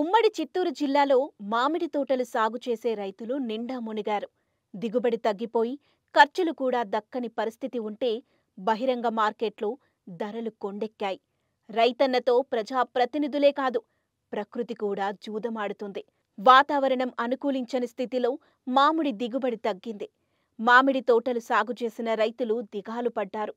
ఉమ్మడి చిత్తూరు జిల్లాలో మామిడి తోటలు సాగు చేసే రైతులు నిండా మునిగారు. దిగుబడి తగ్గిపోయి ఖర్చులు కూడా దక్కని పరిస్థితి ఉంటే బహిరంగ మార్కెట్లో ధరలు కొండెక్కాయి. రైతన్నతో ప్రజాప్రతినిధులే కాదు, ప్రకృతి కూడా జూదమాడుతుంది. వాతావరణం అనుకూలించని స్థితిలో మామిడి దిగుబడి తగ్గింది. మామిడి తోటలు సాగు చేసిన రైతులు దిగాలు పడ్డారు.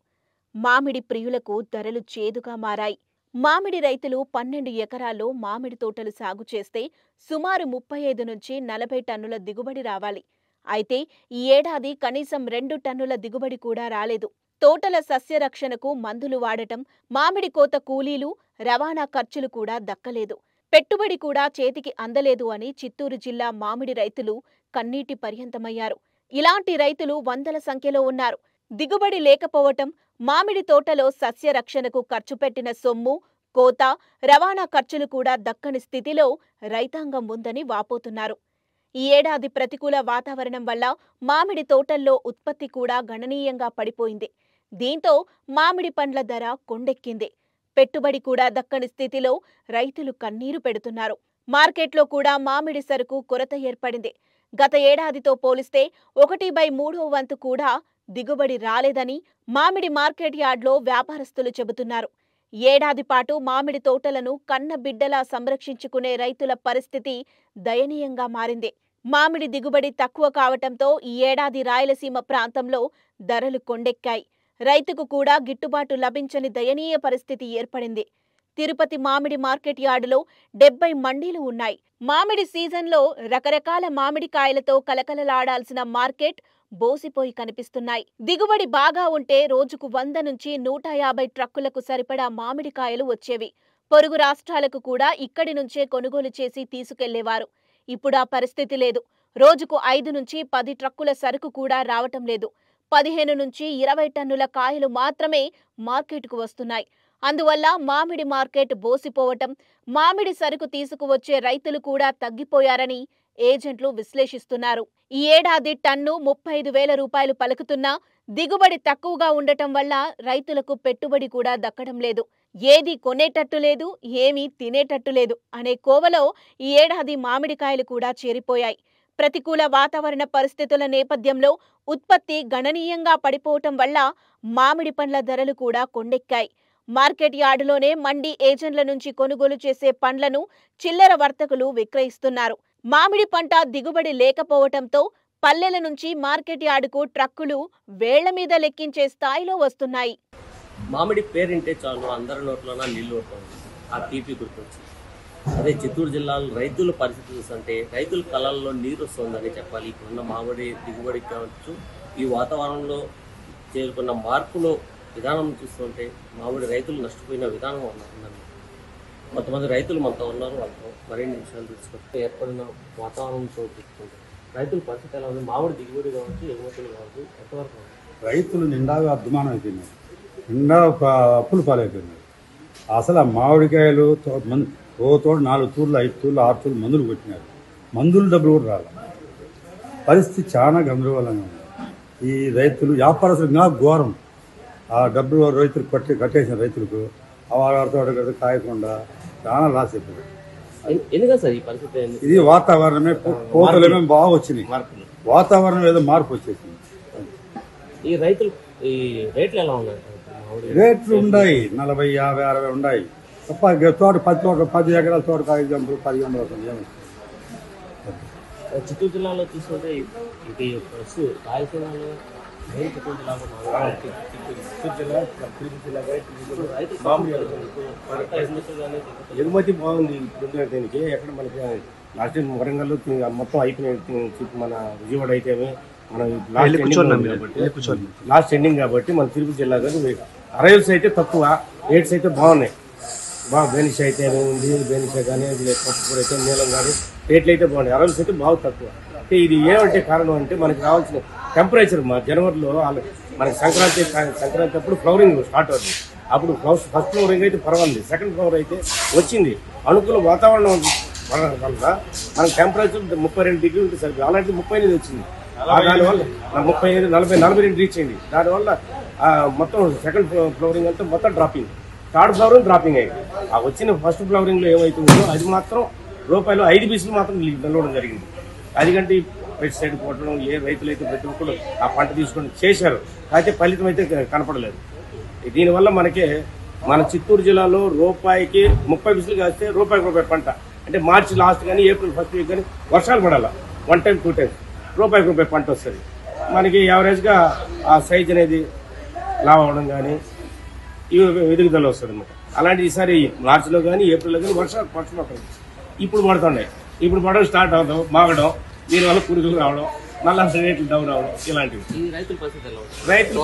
మామిడి ప్రియులకు ధరలు చేదుగా మారాయి. మామిడి రైతులు 12 ఎకరాల్లో మామిడి తోటలు సాగు చేస్తే సుమారు 35 నుంచి 40 టన్నుల దిగుబడి రావాలి. అయితే ఈ ఏడాది కనీసం 2 టన్నుల దిగుబడి కూడా రాలేదు. తోటల సస్యరక్షణకు మందులు వాడటం, మామిడి కోత కూలీలు, రవాణా ఖర్చులు కూడా దక్కలేదు. పెట్టుబడి కూడా చేతికి అందలేదు అని చిత్తూరు జిల్లా మామిడి రైతులు కన్నీటి పర్యంతమయ్యారు. ఇలాంటి రైతులు వందల సంఖ్యలో ఉన్నారు. దిగుబడి లేకపోవటం, మామిడి తోటలో సస్యరక్షణకు ఖర్చు పెట్టిన సొమ్ము, కోత, రవాణా ఖర్చులు కూడా దక్కని స్థితిలో రైతాంగం ఉందని వాపోతున్నారు. ఈ ఏడాది ప్రతికూల వాతావరణం వల్ల మామిడి తోటల్లో ఉత్పత్తి కూడా గణనీయంగా పడిపోయింది. దీంతో మామిడి పండ్ల ధర కొండెక్కింది. పెట్టుబడి కూడా దక్కని స్థితిలో రైతులు కన్నీరు పెడుతున్నారు. మార్కెట్లో కూడా మామిడి సరుకు కొరత ఏర్పడింది. గత ఏడాదితో పోలిస్తే 1/3 వంతు కూడా దిగుబడి రాలేదని మామిడి మార్కెట్ యార్డ్లో వ్యాపారస్తులు చెబుతున్నారు. ఏడాది పాటు మామిడి తోటలను కన్న బిడ్డలా సంరక్షించుకునే రైతుల పరిస్థితి దయనీయంగా మారింది. మామిడి దిగుబడి తక్కువ కావటంతో ఈ ఏడాది రాయలసీమ ప్రాంతంలో ధరలు కొండెక్కాయి. రైతుకు కూడా గిట్టుబాటు లభించని దయనీయ పరిస్థితి ఏర్పడింది. తిరుపతి మామిడి మార్కెట్ యార్డులో 70 మండీలు ఉన్నాయి. మామిడి సీజన్లో రకరకాల మామిడికాయలతో కలకలలాడాల్సిన మార్కెట్ బోసిపోయి కనిపిస్తున్నాయి. దిగుబడి బాగా ఉంటే రోజుకు 100 నుంచి 150 ట్రక్కులకు సరిపడా మామిడికాయలు వచ్చేవి. పొరుగు రాష్ట్రాలకు కూడా ఇక్కడి నుంచే కొనుగోలు చేసి తీసుకెళ్లేవారు. ఇప్పుడు ఆ పరిస్థితి లేదు. రోజుకు 5 నుంచి 10 ట్రక్కుల సరుకు కూడా రావటం లేదు. 15 నుంచి 20 టన్నుల కాయలు మాత్రమే మార్కెట్కు వస్తున్నాయి. అందువల్ల మామిడి మార్కెట్ బోసిపోవటం, మామిడి సరుకు తీసుకువచ్చే రైతులు కూడా తగ్గిపోయారని ఏజెంట్లు విశ్లేషిస్తున్నారు. ఈ ఏడాది టన్ను 35,000 రూపాయలు పలుకుతున్నా దిగుబడి తక్కువగా ఉండటం వల్ల రైతులకు పెట్టుబడి కూడా దక్కడం లేదు. ఏది కొనేటట్టు లేదు, ఏమీ తినేటట్టు లేదు అనే కోవలో ఈ ఏడాది మామిడికాయలు కూడా చేరిపోయాయి. ప్రతికూల వాతావరణ పరిస్థితుల నేపథ్యంలో ఉత్పత్తి గణనీయంగా పడిపోవటం వల్ల మామిడి పండ్ల ధరలు కూడా కొండెక్కాయి. మార్కెట్ యార్డులోనే మండీ ఏజెంట్ల నుంచి కొనుగోలు చేసే పండ్లను చిల్లర వర్తకులు విక్రయిస్తున్నారు. మామిడి పంట దిగుబడి లేకపోవటంతో పల్లెల నుంచి మార్కెట్ యార్డుకు ట్రక్కులు వేళ్ల మీద లెక్కించే స్థాయిలో వస్తున్నాయి. మామిడి పేరింటే చాలు అందరి నోట్లోనా నీళ్లు వస్తుంది, ఆ తీపి గుర్తొచ్చి. అదే చిత్తూరు జిల్లాలో రైతుల పరిస్థితి చూస్తుంటే రైతుల కళల్లో నీరు వస్తుందని చెప్పాలి. ఇప్పుడున్న మామిడి దిగుబడి కావచ్చు, ఈ వాతావరణంలో చేరుకున్న మార్పులో విధానం చూస్తుంటే మామిడి రైతులు నష్టపోయిన విధానం ఉందండి. కొంతమంది రైతులు మనతో ఉన్నారు, వాళ్ళతో మరిన్ని విషయాలు తీసుకుంటే ఏర్పడిన వాతావరణంతో చూసుకుంటే రైతుల పరిస్థితి ఎలా ఉంది? మామిడి దిగుబడి కావచ్చు, ఎగుమతులు కావచ్చు, ఎంతవరకు రైతులు నిండాగా అద్మానం అయిపోయినారు, నిండా అప్పులు పాలైపోయినారు. అసలు ఆ మామిడికాయలు ఓ తోడు 4 తూర్లు 5 తూర్లు 6 తూర్లు మందులు కొట్టినారు. మందులు డబ్బులు కూడా రాలి. పరిస్థితి చాలా గందరగోళంగా ఉంది. ఈ రైతులు వ్యాపారస్తులుగా ఘోరం. ఆ డబ్బులు రైతులు కట్టేసిన రైతులకు వాడితో కాయకుండా చాలా లాస్ అయిపోయారు. ఎందుకంటే సార్ ఈ పరిస్థితి ఇది వాతావరణమే, కోతలేమో బాగా వచ్చినాయి. వాతావరణం ఏదో మార్పు వచ్చేసింది. ఈ రైతులు ఈ రేట్లు ఎలా ఉన్నాయి? రేట్లు ఉన్నాయి 40, 50, 60 ఉన్నాయి. తప్ప తోట 10 ఎకరాల తోట 5 గంటలు 10 గంటలు అవుతుంది. చిత్తూరు జిల్లాలో చూసుకుంటే రాయలసీమలో చిత్తూరు జిల్లా ఎగుమతి బాగుంది. ఇప్పుడు దీనికి ఎక్కడ మనకి లాస్ట్ టైం వరంగల్ మొత్తం అయిపోయినాయి. మన విజయవాడ అయితే మనం లాస్ట్ ఎండింగ్ కాబట్టి మన తిరుపతి జిల్లా కానీ అరైవల్స్ అయితే తక్కువ, రేట్స్ అయితే బాగున్నాయి. బాగా బేనిష అయితే ఉంది, బేనిష కానీ పప్పుకూర అయితే నీలం కానీ రేట్లు అయితే బాగున్నాయి. అరైవల్స్ అయితే బాగా తక్కువ. అంటే ఇది ఏమంటే కారణం అంటే మనకి రావాల్సిన టెంపరేచర్ మా జనవరిలో మనకి సంక్రాంతి అప్పుడు ఫ్లవరింగ్ స్టార్ట్ అవుతుంది. అప్పుడు ఫస్ట్ ఫ్లవరింగ్ అయితే పర్వాలేదు, సెకండ్ ఫ్లవర్ అయితే వచ్చింది. అనుకూల వాతావరణం వల్ల మనకి టెంపరేచర్ 32 డిగ్రీ ఉంటుంది సార్. అలాంటి 38 వచ్చింది. దానివల్ల 35, 40, 42 రీచ్ అయింది. దానివల్ల మొత్తం సెకండ్ ఫ్లవరింగ్ అంతా మొత్తం డ్రాపింగ్, థర్డ్ ఫ్లవరింగ్ డ్రాపింగ్ అయింది. ఆ వచ్చిన ఫస్ట్ ఫ్లవరింగ్లో ఏమవుతుందో అది మాత్రం రూపాయలు 5 పైసలు మాత్రం నిలవడం జరిగింది. అది కంటే పెస్టిసైడ్ కొట్టడం ఏ రైతులైతే ప్రతి ఒక్కరు ఆ పంట తీసుకొని చేశారు, అయితే ఫలితం అయితే కనపడలేదు. దీనివల్ల మనకి మన చిత్తూరు జిల్లాలో రూపాయికి 30 పైసలు కాస్తే రూపాయి పంట, అంటే మార్చి లాస్ట్ కానీ ఏప్రిల్ ఫస్ట్ వీక్ కానీ వర్షాలు పడాల 1 టైం 2 టైమ్స్ రూపాయి పంట వస్తుంది. మనకి యావరేజ్గా ఆ సైజ్ అనేది లావ్ అవ్వడం కానీ ఎదుగుదల వస్తుంది అన్నమాట. అలాంటి ఈసారి మార్చిలో కానీ ఏప్రిల్లో కానీ వర్షాలు ఇప్పుడు పడుతున్నాయి. ఇప్పుడు పడడం స్టార్ట్ అవుతాం, మాగడం, దీనివల్ల పురుగులు రావడం, మళ్ళీ రేట్లు డౌన్ అవడం, ఇలాంటివి. రైతులు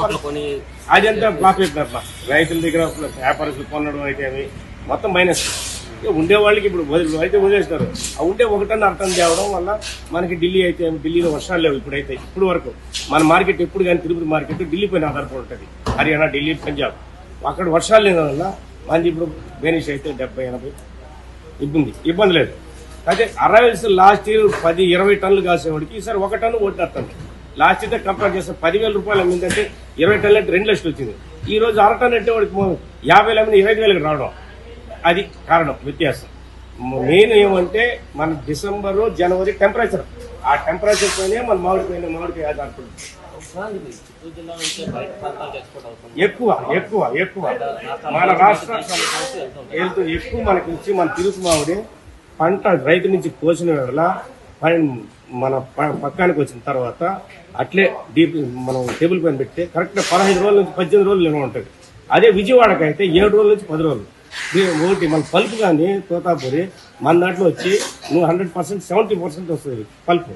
అదంతా ప్రాఫిట్ అట్లా రైతుల దగ్గర వ్యాపారస్తులు కొనడం అయితే మొత్తం మైనస్. ఉండే వాళ్ళకి ఇప్పుడు అయితే వదిలేస్తారు. ఆ ఉండే 1 టన్ను 1 టన్ను తేవడం వల్ల మనకి ఢిల్లీ అయితే ఢిల్లీలో వర్షాలు లేవు ఇప్పుడైతే. ఇప్పుడు వరకు మన మార్కెట్ ఎప్పుడు కానీ తిరుపతి మార్కెట్ ఢిల్లీ పైన ఆధారపడి ఉంటుంది. హర్యానా, ఢిల్లీ, పంజాబ్ అక్కడ వర్షాలు లేని వల్ల మనకి ఇప్పుడు బెనిష్ అయితే 70-80 ఇబ్బంది లేదు. అయితే అరైవల్స్ లాస్ట్ ఇయర్ 10-20 టన్నులు కాసేవాడికి ఈసారి 1 ton 1.5 ton. Last year compare చేస్తే 10,000 రూపాయలు అమ్మిందంటే 20 టన్నులు అంటే 2 లక్షలు వచ్చింది. ఈ రోజు 1/2 టన్ను అంటే వాడికి 50,000 అమ్మిన 25,000 రావడం, అది కారణం వ్యత్యాసం. మెయిన్ ఏమంటే మన డిసెంబరు జనవరి టెంపరేచర్, ఆ టెంపరేచర్ పైనే మన మామిడికాయ ఆధారపడుతుంది. ఎక్కువ మన రాష్ట్రం ఎక్కువ మనకి ఇచ్చి మన తిరుగు మామిడి పంట రైతు నుంచి కోసిన వేళ మన పక్కానికి వచ్చిన తర్వాత అట్లే డీప్ మనం టేబుల్ పైన పెడితే కరెక్ట్గా 15 రోజుల నుంచి 18 రోజులు నిల్వ ఉంటుంది. అదే విజయవాడకి అయితే 7 రోజుల నుంచి 10 రోజులు. ఒకటి మన పల్పు కానీ తోతాపూరి మన దాంట్లో వచ్చి 100% 70% వస్తుంది పల్పు.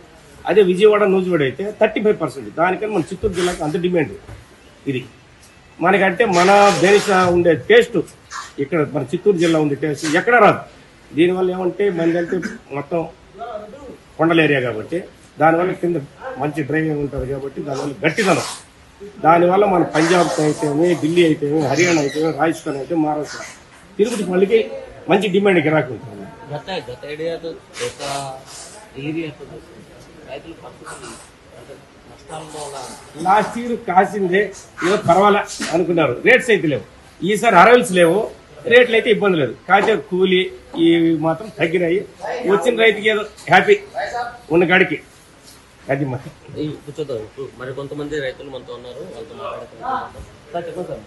అదే విజయవాడ నూజివాడ అయితే 35%. దానికని మన చిత్తూరు జిల్లాకి అంత డిమాండ్. ఇది మనకంటే మన దేశ ఉండే టేస్ట్ ఇక్కడ మన చిత్తూరు జిల్లా ఉండే టేస్ట్ ఎక్కడ రాదు. దీనివల్ల ఏమంటే మనదంటే మొత్తం కొండల ఏరియా కాబట్టి దానివల్ల కింద మంచి డ్రైవింగ్ ఉంటుంది కాబట్టి దానివల్ల గట్టిదనం. దానివల్ల మన పంజాబ్ అయితేనే, ఢిల్లీ అయితేనే, హర్యానా అయితేనే, రాజస్థాన్ అయితే, మహారాష్ట్ర, తిరుపతి పల్లికి మంచి డిమాండ్ గిరాకీ ఉంటుంది. లాస్ట్ ఇయర్ కాసిందే ఏదో పర్వాలే అనుకున్నారు, రేట్స్ అయితే లేవు. ఈసారి అరైవల్స్ లేవు, రేట్లు అయితే ఇబ్బంది లేదు. కాచే కూలి ఇవి మాత్రం తగ్గినాయి. వచ్చిన రైతుకి ఏదో హ్యాపీ ఉన్న గడికి అది కూర్చోద్దాం. ఇప్పుడు మరి కొంతమంది రైతులు మనతో ఉన్నారు, వాళ్ళతో మాట్లాడుతున్నాం.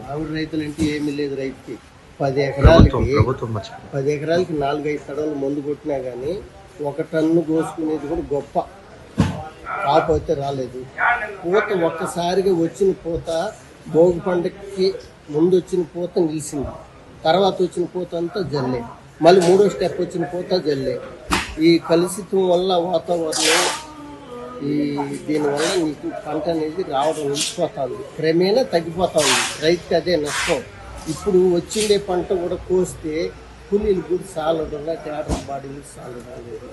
మామిడి రైతులు అంటే ఏమీ లేదు. రైతుకి 10 ఎకరాలకి 4-5 తడవలు మందు కొట్టినా కానీ 1 టన్ను కోసుకునేది కూడా గొప్ప. కాకపోతే రాలేదు పూత. ఒక్కసారిగా వచ్చిన పూత భోగి పండుగకి ముందు వచ్చిన పూత నిలిచింది, తర్వాత వచ్చిన పూత అంతా జల్లే, మళ్ళీ 3వ స్టెప్ వచ్చిన పూత జల్లే. ఈ కలుషితం వల్ల వాతావరణం దీనివల్ల నీకు పంట అనేది రావడం నిలిచిపోతుంది, క్రమేణా తగ్గిపోతుంది. రైతుకి అదే నష్టం. ఇప్పుడు వచ్చిండే పంట కూడా కోస్తే కూలీలు కూడా సాలడం, తేడా బాడీలు సాలడం లేదు.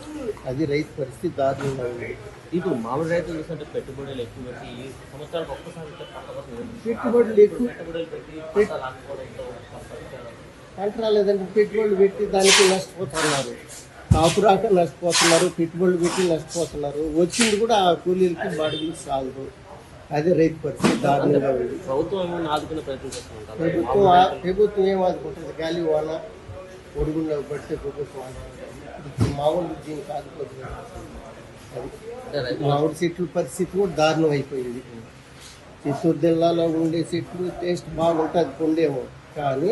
అది రైతు పరిస్థితి దారుణంగా ఉంది. ఇప్పుడు మామూలు రైతులు చూస్తుంటే పెట్టుబడులు ఎక్కువ పెట్టి సంవత్సరాలకు ఒక్కసారి పెట్టుబడులు ఎక్కువ పంట రాలేదంటే పెట్టుబడులు పెట్టి దానికి నష్టపోతున్నారు. కాపు రాక నష్టపోతున్నారు, పెట్టుబడులు పెట్టి నష్టపోతున్నారు. వచ్చింది కూడా ఆ కూలీలకి బాడీలు సాలదు. అదే రైతు పరిస్థితి దారుణంగా ఉంది. ప్రభుత్వం ఆదుకునే ప్రయత్నం చేస్తున్నారు. ప్రభుత్వం ఏం ఆదుకుంటుంది? గాలి వాన ఒడుగుండా పడితే ప్రభుత్వం మామూలు దీనికి ఆదుకోతుంది. మామిడి చెట్ల పరిస్థితి కూడా దారుణం అయిపోయింది. చిత్తూరు జిల్లాలో ఉండే చెట్లు టేస్ట్ బాగుంటుంది, కొండేమో, కానీ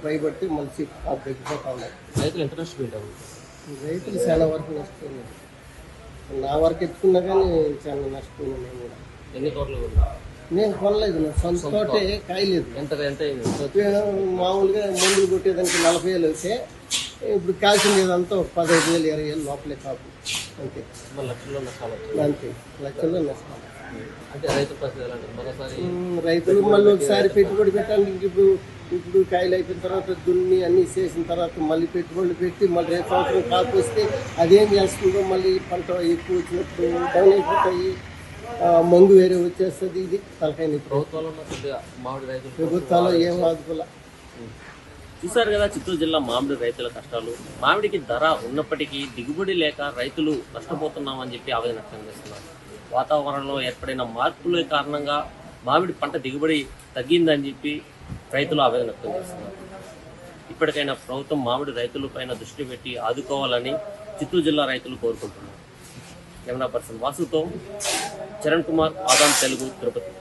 పైబడితే మళ్ళీ చెట్లు కాపు తగ్గిపోతా ఉన్నాయి. రైతులు ఎంత నష్టపోయింటారు? రైతులు చాలా వరకు నష్టపోయినారు. నా వరకు ఎత్తుకున్నా కానీ చాలా నష్టపోయినా. నేను కూడా ఎన్ని తోటలు నేను కొనలేదు, నా సొంత తోటే కాయలేదు. ఎంత మామూలుగా మందులు కొట్టేదానికి 40,000 అయితే ఇప్పుడు కాల్చిందేదంతా 15,000, 20,000 లోపలే కాపు. అంతే, లక్షల్లో నష్టాలు. అంతే, లక్షల్లో నష్టాలు. అంటే రైతు పరిస్థితి రైతులు మళ్ళీ ఒకసారి పెట్టుబడి పెట్టాలి. ఇప్పుడు కాయలు అయిపోయిన తర్వాత దున్ని అన్ని చేసిన తర్వాత మళ్ళీ పెట్టుబడులు పెట్టి మళ్ళీ రేపు సంవత్సరం కాపు వస్తే అదేం చేస్తుందో మళ్ళీ పంట ఎక్కువ వచ్చినప్పుడు డౌన్ అయిపోతాయి, మందు వేరే వచ్చేస్తుంది. ఇది తలకాయ. ప్రభుత్వాలు ఏం ఆదుకోలే. చూసారు కదా చిత్తూరు జిల్లా మామిడి రైతుల కష్టాలు. మామిడికి ధర ఉన్నప్పటికీ దిగుబడి లేక రైతులు నష్టపోతున్నామని చెప్పి ఆవేదన వ్యక్తం చేస్తున్నారు. వాతావరణంలో ఏర్పడిన మార్పుల కారణంగా మామిడి పంట దిగుబడి తగ్గిందని చెప్పి రైతులు ఆవేదన వ్యక్తం చేస్తున్నారు. ఇప్పటికైనా ప్రభుత్వం మామిడి రైతులపైన దృష్టి పెట్టి ఆదుకోవాలని చిత్తూరు జిల్లా రైతులు కోరుకుంటున్నారు. కెమెరా పర్సన్ వాసుతో చరణ్ కుమార్, ఆదాం తెలుగు, తిరుపతి.